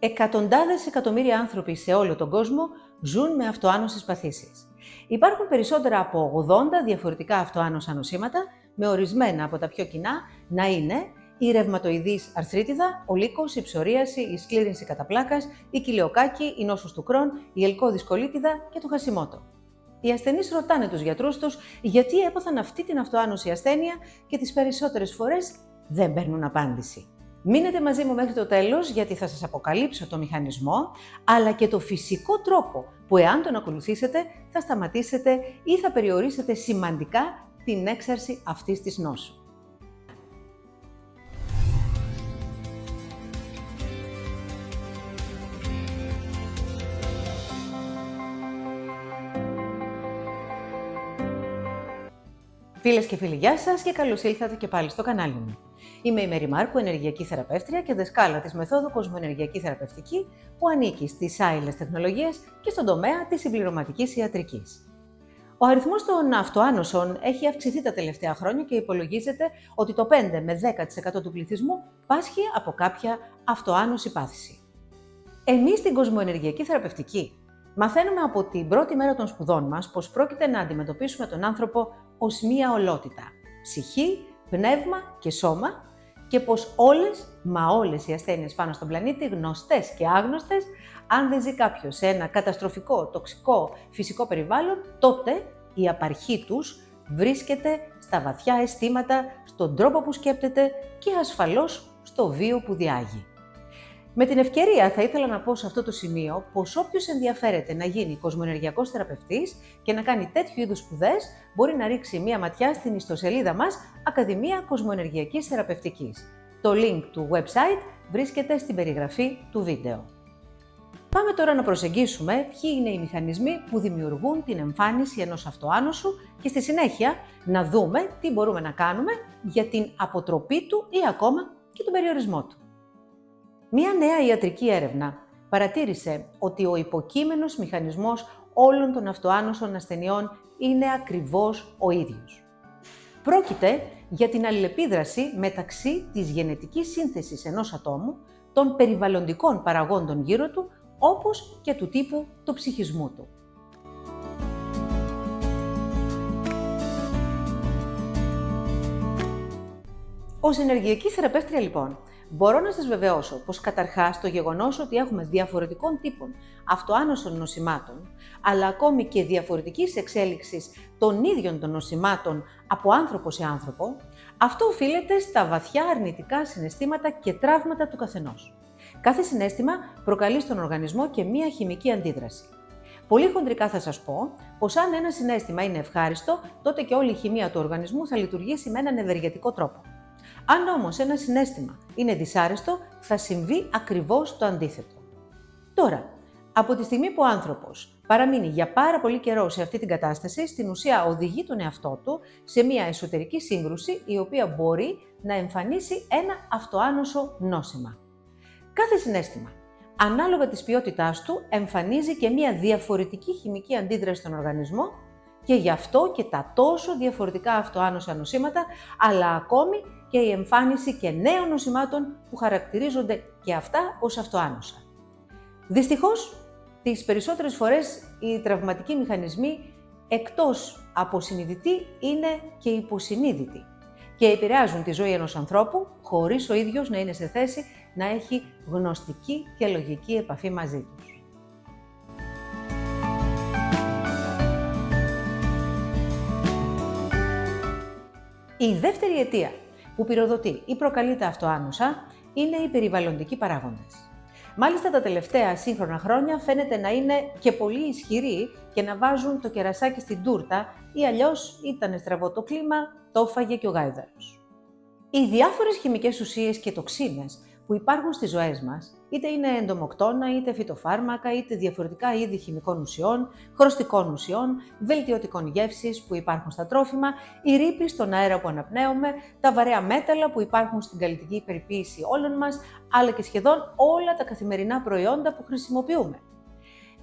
Εκατοντάδες εκατομμύρια άνθρωποι σε όλο τον κόσμο ζουν με αυτοάνωσες παθήσεις. Υπάρχουν περισσότερα από 80 διαφορετικά αυτοάνοσα νοσήματα, με ορισμένα από τα πιο κοινά να είναι η ρευματοειδής αρθρίτιδα, ο λύκος, η ψωρίαση, η σκλήρυνση κατά πλάκας, η κοιλιοκάκη, η νόσος του Κρόν, η ελκώδης κολίτιδα και το χασιμότο. Οι ασθενείς ρωτάνε τους γιατρούς τους γιατί έπαθαν αυτή την αυτοάνωση ασθένεια και τις περισσότερες φορές δεν παίρνουν απάντηση. Μείνετε μαζί μου μέχρι το τέλος, γιατί θα σας αποκαλύψω το μηχανισμό, αλλά και το φυσικό τρόπο που εάν τον ακολουθήσετε θα σταματήσετε ή θα περιορίσετε σημαντικά την έξαρση αυτής της νόσου. Φίλες και φίλοι, γεια σας και καλώς ήλθατε και πάλι στο κανάλι μου. Είμαι η Μέρη Μάρκου, ενεργειακή θεραπεύτρια και δασκάλα της μεθόδου Κοσμοενεργειακή Θεραπευτική, που ανήκει στις άειλες τεχνολογίες και στον τομέα της συμπληρωματικής ιατρικής. Ο αριθμός των αυτοάνωσων έχει αυξηθεί τα τελευταία χρόνια και υπολογίζεται ότι το 5 με 10% του πληθυσμού πάσχει από κάποια αυτοάνωση πάθηση. Εμείς στην Κοσμοενεργειακή Θεραπευτική μαθαίνουμε από την πρώτη μέρα των σπουδών μας πως πρόκειται να αντιμετωπίσουμε τον άνθρωπο ως μία ολότητα, ψυχή, πνεύμα και σώμα, και πως όλες οι ασθένειες πάνω στον πλανήτη, γνωστές και άγνωστες, αν δεν ζει κάποιος σε ένα καταστροφικό, τοξικό, φυσικό περιβάλλον, τότε η απαρχή τους βρίσκεται στα βαθιά αισθήματα, στον τρόπο που σκέπτεται και ασφαλώς στο βίο που διάγει. Με την ευκαιρία θα ήθελα να πω σε αυτό το σημείο πως όποιος ενδιαφέρεται να γίνει κοσμοενεργειακός θεραπευτής και να κάνει τέτοιου είδους σπουδές μπορεί να ρίξει μία ματιά στην ιστοσελίδα μας Ακαδημία Κοσμοενεργειακής Θεραπευτικής. Το link του website βρίσκεται στην περιγραφή του βίντεο. Πάμε τώρα να προσεγγίσουμε ποιοι είναι οι μηχανισμοί που δημιουργούν την εμφάνιση ενός αυτοάνωσου και στη συνέχεια να δούμε τι μπορούμε να κάνουμε για την αποτροπή του ή ακόμα και τον περιορισμό του. Μία νέα ιατρική έρευνα παρατήρησε ότι ο υποκείμενος μηχανισμός όλων των αυτοάνωσων ασθενειών είναι ακριβώς ο ίδιος. Πρόκειται για την αλληλεπίδραση μεταξύ της γενετικής σύνθεσης ενός ατόμου, των περιβαλλοντικών παραγόντων γύρω του, όπως και του τύπου του ψυχισμού του. Ως ενεργειακή θεραπεύτρια, λοιπόν, μπορώ να σας βεβαιώσω πως καταρχάς το γεγονός ότι έχουμε διαφορετικών τύπων αυτοάνωσων νοσημάτων, αλλά ακόμη και διαφορετικής εξέλιξης των ίδιων των νοσημάτων από άνθρωπο σε άνθρωπο, αυτό οφείλεται στα βαθιά αρνητικά συναισθήματα και τραύματα του καθενός. Κάθε συναίσθημα προκαλεί στον οργανισμό και μία χημική αντίδραση. Πολύ χοντρικά θα σας πω πως αν ένα συναίσθημα είναι ευχάριστο, τότε και όλη η χημεία του οργανισμού θα λειτουργήσει με έναν ευεργετικό τρόπο. Αν όμως ένα συναίσθημα είναι δυσάρεστο, θα συμβεί ακριβώς το αντίθετο. Τώρα, από τη στιγμή που ο άνθρωπος παραμείνει για πάρα πολύ καιρό σε αυτή την κατάσταση, στην ουσία οδηγεί τον εαυτό του σε μια εσωτερική σύγκρουση, η οποία μπορεί να εμφανίσει ένα αυτοάνωσο νόσημα. Κάθε συναίσθημα, ανάλογα της ποιότητάς του, εμφανίζει και μια διαφορετική χημική αντίδραση στον οργανισμό, και γι' αυτό και τα τόσο διαφορετικά αυτοάνοσα νοσήματα, αλλά ακόμη και η εμφάνιση και νέων νοσημάτων που χαρακτηρίζονται και αυτά ως αυτοάνοσα. Δυστυχώς, τις περισσότερες φορές οι τραυματικοί μηχανισμοί, εκτός από συνειδητοί, είναι και υποσυνείδητοι και επηρεάζουν τη ζωή ενός ανθρώπου χωρίς ο ίδιος να είναι σε θέση να έχει γνωστική και λογική επαφή μαζί τους. Η δεύτερη αιτία που πυροδοτεί ή προκαλεί τα αυτοάνοσα είναι οι περιβαλλοντικοί παράγοντες. Μάλιστα τα τελευταία σύγχρονα χρόνια φαίνεται να είναι και πολύ ισχυροί και να βάζουν το κερασάκι στην τούρτα, ή αλλιώς ήταν στραβό το κλίμα, το έφαγε και ο γάιδαρος. Οι διάφορες χημικές ουσίες και τοξίνες που υπάρχουν στις ζωές μας, είτε είναι εντομοκτώνα, είτε φυτοφάρμακα, είτε διαφορετικά είδη χημικών ουσιών, χρωστικών ουσιών, βελτιωτικών γεύσης που υπάρχουν στα τρόφιμα, η ρήπη στον αέρα που αναπνέουμε, τα βαρέα μέταλλα που υπάρχουν στην καλλιτική περιποίηση όλων μας, αλλά και σχεδόν όλα τα καθημερινά προϊόντα που χρησιμοποιούμε.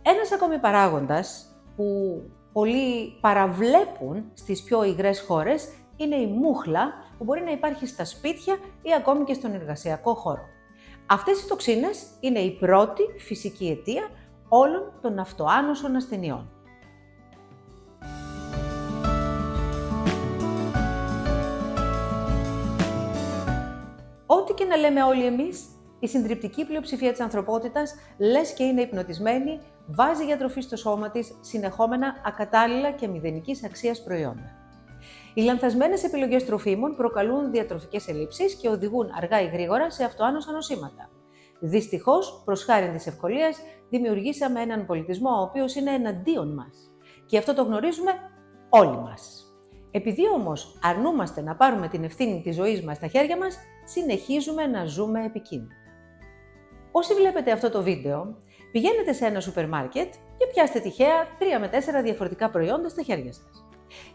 Ένας ακόμη παράγοντας που πολλοί παραβλέπουν στις πιο υγρές χώρες είναι η μούχλα, που μπορεί να υπάρχει στα σπίτια ή ακόμη και στον εργασιακό χώρο. Αυτές οι τοξίνες είναι η πρώτη φυσική αιτία όλων των αυτοάνωσων ασθενειών. Ό,τι και να λέμε όλοι εμείς, η συντριπτική πλειοψηφία της ανθρωπότητας, λες και είναι υπνοτισμένη, βάζει για τροφή στο σώμα της συνεχόμενα ακατάλληλα και μηδενικής αξίας προϊόντα. Οι λανθασμένες επιλογές τροφίμων προκαλούν διατροφικές ελλείψεις και οδηγούν αργά ή γρήγορα σε αυτοάνοσα νοσήματα. Δυστυχώς, προς χάριν της ευκολίας, δημιουργήσαμε έναν πολιτισμό ο οποίος είναι εναντίον μας. Και αυτό το γνωρίζουμε όλοι μας. Επειδή όμως αρνούμαστε να πάρουμε την ευθύνη της ζωής μας στα χέρια μας, συνεχίζουμε να ζούμε επικίνδυνα. Όσοι βλέπετε αυτό το βίντεο, πηγαίνετε σε ένα σούπερ μάρκετ και πιάστε τυχαία 3 με 4 διαφορετικά προϊόντα στα χέρια σας.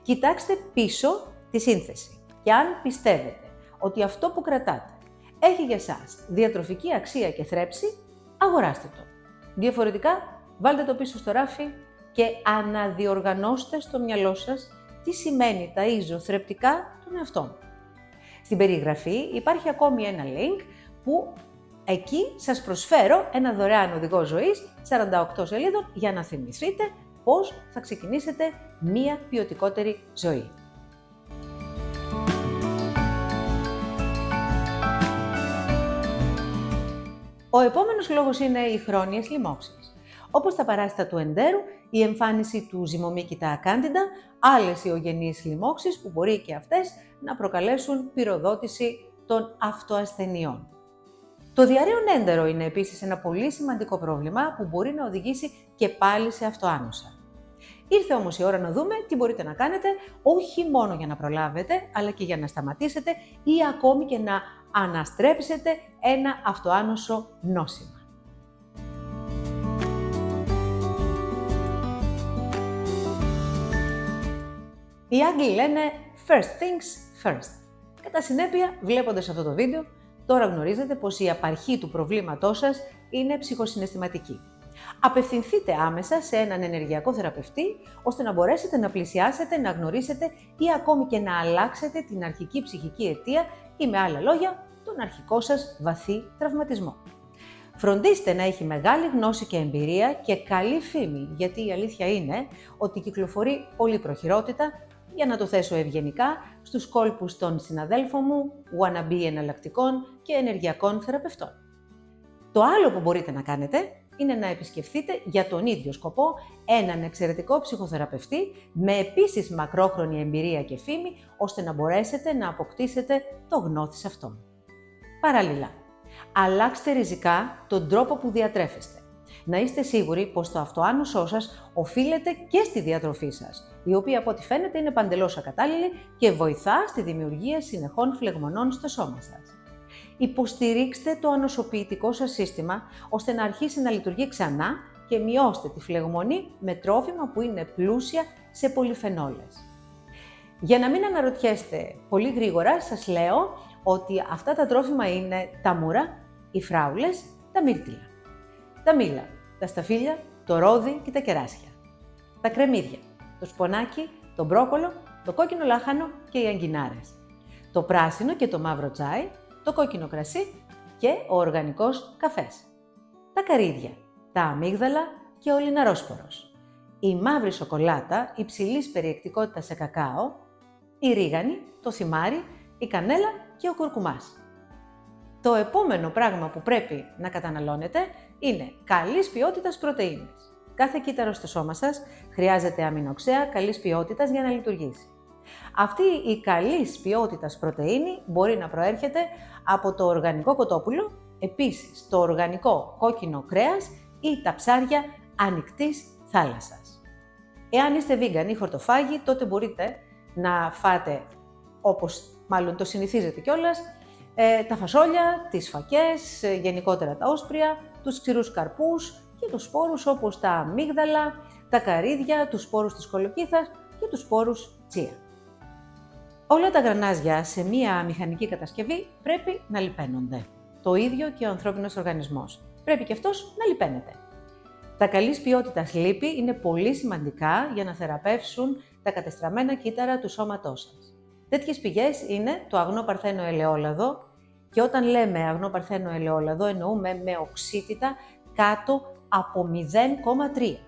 Κοιτάξτε πίσω τη σύνθεση και αν πιστεύετε ότι αυτό που κρατάτε έχει για σας διατροφική αξία και θρέψη, αγοράστε το. Διαφορετικά, βάλτε το πίσω στο ράφι και αναδιοργανώστε στο μυαλό σας τι σημαίνει ταΐζω θρεπτικά τον εαυτό μου. Στην περιγραφή υπάρχει ακόμη ένα link που εκεί σας προσφέρω ένα δωρεάν οδηγό ζωής 48 σελίδων για να θυμηθείτε πώς θα ξεκινήσετε μία ποιοτικότερη ζωή. Ο επόμενος λόγος είναι οι χρόνιες λοιμώξεις. Όπως τα παράσιτα του εντέρου, η εμφάνιση του ζυμομύκητα cándida, άλλες ιογενείς λοιμώξεις που μπορεί και αυτές να προκαλέσουν πυροδότηση των αυτοασθενειών. Το διαρρέον έντερο είναι επίσης ένα πολύ σημαντικό πρόβλημα που μπορεί να οδηγήσει και πάλι σε αυτοάνοσα. Ήρθε όμως η ώρα να δούμε τι μπορείτε να κάνετε, όχι μόνο για να προλάβετε, αλλά και για να σταματήσετε ή ακόμη και να αναστρέψετε ένα αυτοάνωσο νόσημα. Οι Άγγλοι λένε first things first. Κατά συνέπεια, βλέποντας αυτό το βίντεο, τώρα γνωρίζετε πως η απαρχή του προβλήματός σας είναι ψυχοσυναισθηματική. Απευθυνθείτε άμεσα σε έναν ενεργειακό θεραπευτή, ώστε να μπορέσετε να πλησιάσετε, να γνωρίσετε ή ακόμη και να αλλάξετε την αρχική ψυχική αιτία ή με άλλα λόγια, τον αρχικό σας βαθύ τραυματισμό. Φροντίστε να έχει μεγάλη γνώση και εμπειρία και καλή φήμη, γιατί η αλήθεια είναι ότι κυκλοφορεί πολλή προχειρότητα, για να το θέσω ευγενικά, στους κόλπους των συναδέλφων μου, wannabe εναλλακτικών και ενεργειακών θεραπευτών. Το άλλο που μπορείτε να κάνετε είναι να επισκεφθείτε για τον ίδιο σκοπό έναν εξαιρετικό ψυχοθεραπευτή με επίσης μακρόχρονη εμπειρία και φήμη, ώστε να μπορέσετε να αποκτήσετε το γνώθις αυτόν. Παράλληλα, αλλάξτε ριζικά τον τρόπο που διατρέφεστε. Να είστε σίγουροι πως το αυτοάνωσό σας οφείλεται και στη διατροφή σας, η οποία από ό,τι φαίνεται είναι παντελώς ακατάλληλη και βοηθά στη δημιουργία συνεχών φλεγμονών στο σώμα σας. Υποστηρίξτε το ανοσοποιητικό σας σύστημα, ώστε να αρχίσει να λειτουργεί ξανά και μειώστε τη φλεγμονή με τρόφιμα που είναι πλούσια σε πολυφενόλες. Για να μην αναρωτιέστε πολύ γρήγορα, σας λέω ότι αυτά τα τρόφιμα είναι τα μούρα, οι φράουλες, τα μύρτιλα, τα μήλα, τα σταφύλια, το ρόδι και τα κεράσια, τα κρεμμύδια, το σπονάκι, το μπρόκολο, το κόκκινο λάχανο και οι αγκινάρες, το πράσινο και το μαύρο τσάι, το κόκκινο κρασί και ο οργανικός καφές, τα καρύδια, τα αμύγδαλα και ο λιναρόσπορος, η μαύρη σοκολάτα υψηλής περιεκτικότητας σε κακάο, η ρίγανη, το θυμάρι, η κανέλα και ο κουρκουμάς. Το επόμενο πράγμα που πρέπει να καταναλώνετε είναι καλής ποιότητας πρωτεΐνες. Κάθε κύτταρο στο σώμα σας χρειάζεται αμινοξέα καλής ποιότητας για να λειτουργήσει. Αυτή η καλής ποιότητας πρωτεΐνη μπορεί να προέρχεται από το οργανικό κοτόπουλο, επίσης το οργανικό κόκκινο κρέας ή τα ψάρια ανοιχτής θάλασσας. Εάν είστε vegan ή χορτοφάγοι, τότε μπορείτε να φάτε, όπως μάλλον το συνηθίζετε κιόλας, τα φασόλια, τις φακές, γενικότερα τα όσπρια, τους ξηρούς καρπούς και τους σπόρους όπως τα αμύγδαλα, τα καρύδια, τους σπόρους της κολοκύθας και τους σπόρους τσία. Όλα τα γρανάζια σε μία μηχανική κατασκευή πρέπει να λιπαίνονται. Το ίδιο και ο ανθρώπινος οργανισμός. Πρέπει και αυτός να λιπαίνεται. Τα καλής ποιότητας λίπη είναι πολύ σημαντικά για να θεραπεύσουν τα κατεστραμμένα κύτταρα του σώματός σας. Τέτοιες πηγές είναι το αγνό παρθένο ελαιόλαδο Και όταν λέμε αγνό παρθένο ελαιόλαδο, εννοούμε με οξύτητα κάτω από 0,3.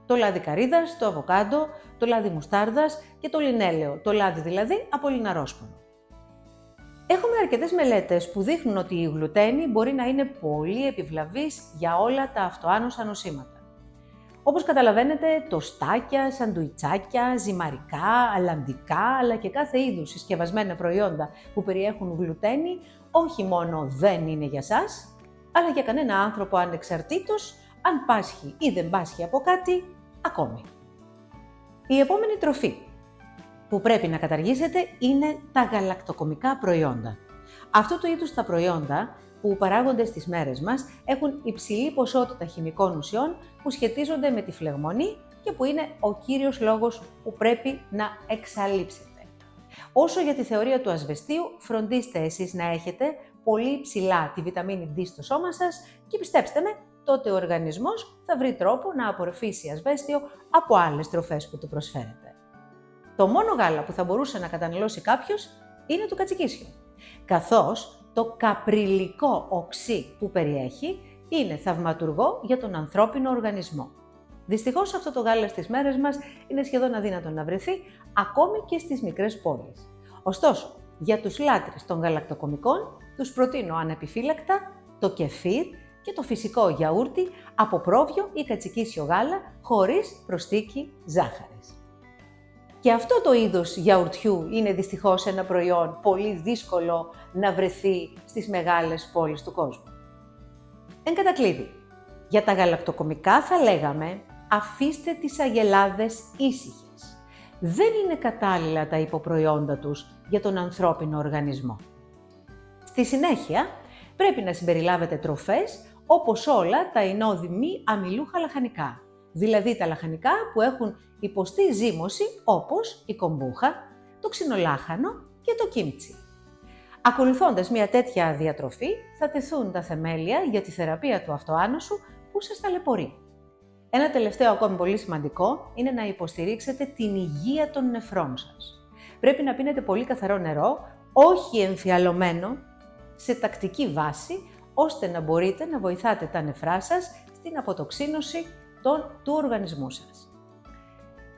Το λάδι καρύδας, το αβοκάντο, το λάδι μουστάρδας και το λινέλαιο, το λάδι δηλαδή από λιναρόσπονο. Έχουμε αρκετές μελέτες που δείχνουν ότι η γλουτένη μπορεί να είναι πολύ επιβλαβής για όλα τα αυτοάνωσα νοσήματα. Όπως καταλαβαίνετε, τοστάκια, σαντουιτσάκια, ζυμαρικά, αλαντικά, αλλά και κάθε είδους συσκευασμένα προϊόντα που περιέχουν γλουτένη, όχι μόνο δεν είναι για σας, αλλά για κανένα άνθρωπο ανεξαρτήτως αν πάσχει ή δεν πάσχει από κάτι ακόμη. Η επόμενη τροφή που πρέπει να καταργήσετε είναι τα γαλακτοκομικά προϊόντα. Αυτού του είδους τα προϊόντα που παράγονται στις μέρες μας έχουν υψηλή ποσότητα χημικών ουσιών που σχετίζονται με τη φλεγμονή και που είναι ο κύριος λόγος που πρέπει να εξαλείψετε. Όσο για τη θεωρία του ασβεστίου, φροντίστε εσείς να έχετε πολύ ψηλά τη βιταμίνη D στο σώμα σας και πιστέψτε με, τότε ο οργανισμός θα βρει τρόπο να απορροφήσει ασβέστιο από άλλες τροφές που του προσφέρετε. Το μόνο γάλα που θα μπορούσε να καταναλώσει κάποιος είναι το κατσικίσιο, καθώς το καπριλικό οξύ που περιέχει είναι θαυματουργό για τον ανθρώπινο οργανισμό. Δυστυχώς αυτό το γάλα στις μέρες μας είναι σχεδόν αδύνατο να βρεθεί, ακόμη και στις μικρές πόλεις. Ωστόσο, για τους λάτρεις των γαλακτοκομικών, τους προτείνω ανεπιφύλακτα το κεφίρ και το φυσικό γιαούρτι από πρόβιο ή κατσικίσιο γάλα χωρίς προσθήκη ζάχαρης. Και αυτό το είδος γιαουρτιού είναι δυστυχώς ένα προϊόν πολύ δύσκολο να βρεθεί στις μεγάλες πόλεις του κόσμου. Εν κατακλείδη, για τα γαλακτοκομικά θα λέγαμε αφήστε τις αγελάδες ήσυχες. Δεν είναι κατάλληλα τα υποπροϊόντα τους για τον ανθρώπινο οργανισμό. Στη συνέχεια, πρέπει να συμπεριλάβετε τροφές όπως όλα τα εινώδη μη αμυλούχα λαχανικά, δηλαδή τα λαχανικά που έχουν υποστεί ζύμωση όπως η κομπούχα, το ξινολάχανο και το κίμτσι. Ακολουθώντας μια τέτοια διατροφή, θα τεθούν τα θεμέλια για τη θεραπεία του αυτοάνωσου που σας ταλαιπωρεί. Ένα τελευταίο ακόμη πολύ σημαντικό είναι να υποστηρίξετε την υγεία των νεφρών σας. Πρέπει να πίνετε πολύ καθαρό νερό, όχι εμφιαλωμένο, σε τακτική βάση, ώστε να μπορείτε να βοηθάτε τα νεφρά σας στην αποτοξίνωση του οργανισμού σας.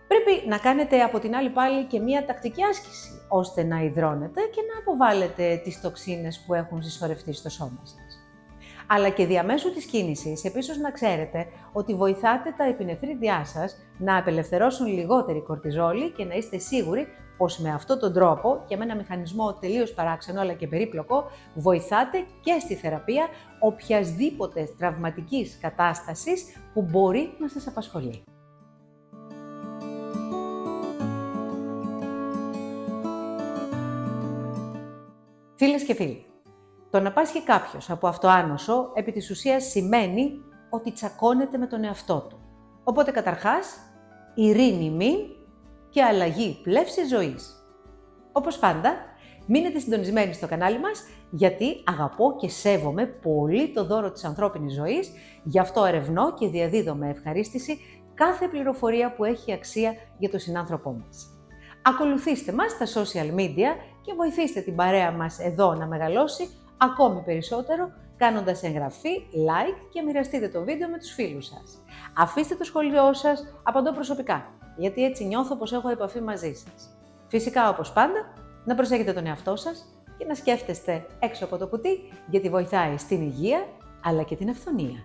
Πρέπει να κάνετε από την άλλη πάλι και μία τακτική άσκηση, ώστε να υδρώνετε και να αποβάλλετε τις τοξίνες που έχουν συσσωρευτεί στο σώμα σας. Αλλά και διαμέσου της κίνησης, επίσης να ξέρετε ότι βοηθάτε τα επινεφρίδια σας να απελευθερώσουν λιγότερη κορτιζόλη και να είστε σίγουροι πως με αυτόν τον τρόπο και με ένα μηχανισμό τελείως παράξενο αλλά και περίπλοκο, βοηθάτε και στη θεραπεία οποιασδήποτε τραυματικής κατάστασης που μπορεί να σας απασχολεί. Φίλες και φίλοι, το να πάσχει κάποιος από αυτοάνωσο επί της ουσίας σημαίνει ότι τσακώνεται με τον εαυτό του. Οπότε καταρχάς, ειρήνη μην και αλλαγή πλεύσης ζωής. Όπως πάντα, μείνετε συντονισμένοι στο κανάλι μας, γιατί αγαπώ και σέβομαι πολύ το δώρο της ανθρώπινης ζωής, γι' αυτό ερευνώ και διαδίδω με ευχαρίστηση κάθε πληροφορία που έχει αξία για τον συνάνθρωπό μας. Ακολουθήστε μας στα social media και βοηθήστε την παρέα μας εδώ να μεγαλώσει ακόμη περισσότερο, κάνοντας εγγραφή, like και μοιραστείτε το βίντεο με τους φίλους σας. Αφήστε το σχόλιο σας, απαντώ προσωπικά, γιατί έτσι νιώθω πως έχω επαφή μαζί σας. Φυσικά, όπως πάντα, να προσέχετε τον εαυτό σας και να σκέφτεστε έξω από το κουτί, γιατί βοηθάει στην υγεία, αλλά και την αυθονία.